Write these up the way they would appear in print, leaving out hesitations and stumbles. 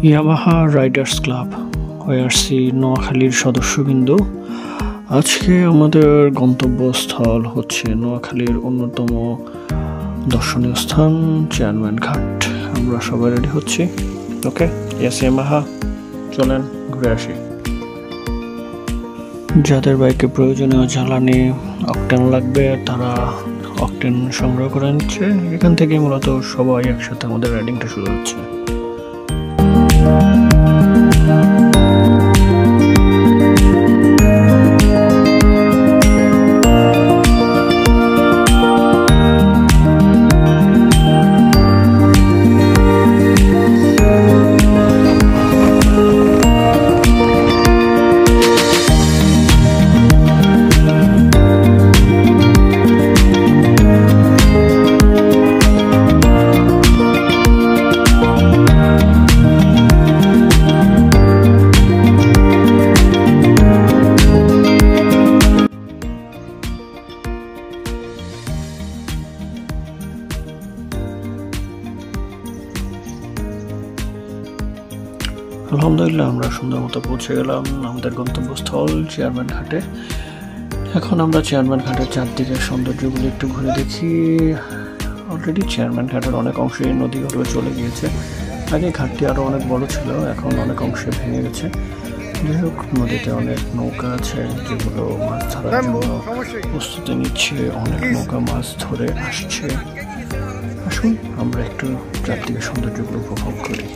Yamaha Riders club ORC নোয়াখালীর সদস্যবৃন্দ, আজকে আমাদের গন্তব্যস্থল হচ্ছে নোয়াখালীর অন্যতম দর্শনীয় স্থান চেয়ারম্যান ঘাট। আমরা সবাই রেডি হচ্ছি। ওকে, ইয়েস ইয়ামাহা, চলেন ঘুরে আসি। যাদের বাইকে প্রয়োজনীয় জ্বালানি অকটেন লাগবে তারা অকটেন সংগ্রহ করে নিচ্ছে। এখান থেকে মূলত সবাই একসাথে আমাদের রাইডিংটা শুরু হচ্ছে। আলহামদুলিল্লাহ, আমরা সুন্দর মতো পৌঁছে গেলাম আমাদের গন্তব্যস্থল চেয়ারম্যান ঘাটে। এখন আমরা চেয়ারম্যান ঘাটের চারদিকের সৌন্দর্যগুলি একটু ঘুরে দেখি। অলরেডি চেয়ারম্যান ঘাটের অনেক অংশে নদীগুলো চলে গিয়েছে। আগে ঘাটটি আরও অনেক বড় ছিল, এখন অনেক অংশে ভেঙে গেছে। যাই হোক, নদীতে অনেক নৌকা আছে যেগুলো মাছ ধরার জন্য প্রস্তুতি নিচ্ছে। অনেক নৌকা মাছ ধরে আসছে। আসুন আমরা একটু চারদিকের সৌন্দর্যগুলো উপভোগ করি।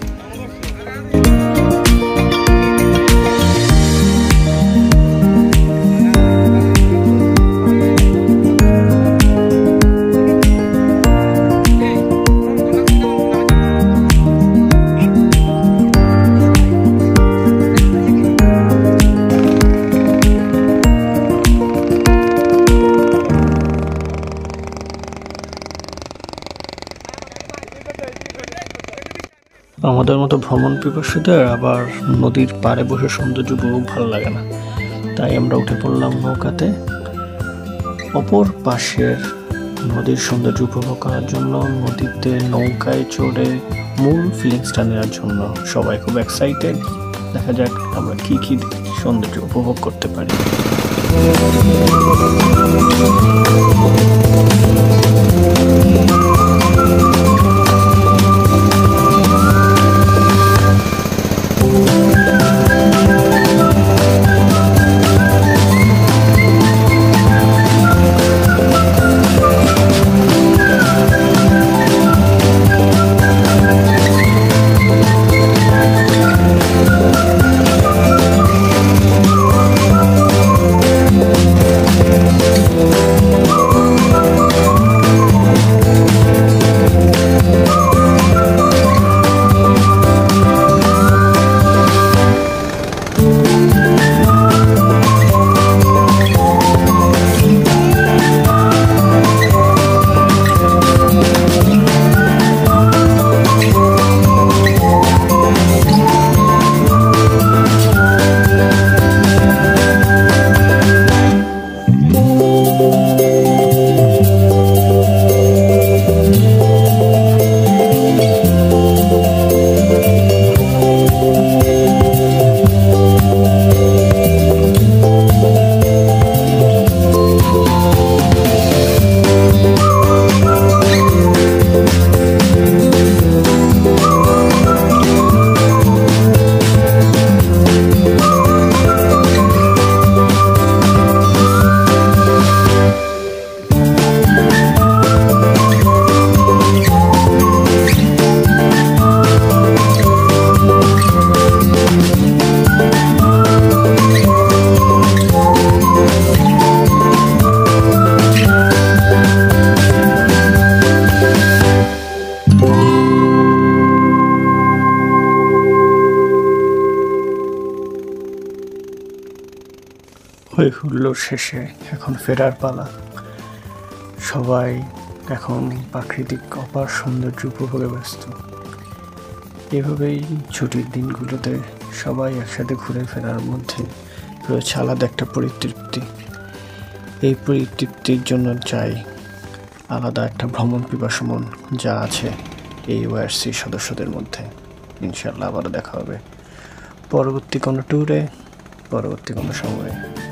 আমাদের মতো ভ্রমণ পিপাসুদের আবার নদীর পাড়ে বসে সৌন্দর্য উপভোগ ভালো লাগে না, তাই আমরা উঠে পড়লাম নৌকাতে। অপর পাশের নদীর সৌন্দর্য উপভোগ করার জন্য, নদীতে নৌকায় চড়ে মূল ফিলিংসটা নেওয়ার জন্য সবাই খুব এক্সাইটেড। দেখা যাক আমরা কি কি সৌন্দর্য উপভোগ করতে পারি। হই হুল্লোড় শেষে এখন ফেরার পালা। সবাই এখন প্রাকৃতিক অপার সৌন্দর্য উপভোগে ব্যস্ত। এভাবেই ছুটির দিনগুলোতে সবাই একসাথে ঘুরে ফেরার মধ্যে রয়েছে আলাদা একটা পরিতৃপ্তি। এই পরিতৃপ্তির জন্য চাই আলাদা একটা ভ্রমণ পিপাসা মন যা আছে এই ওআরসি সদস্যদের মধ্যে। ইনশাল্লাহ আবারও দেখা হবে পরবর্তী কোনো ট্যুরে, পরবর্তী কোনো সময়ে।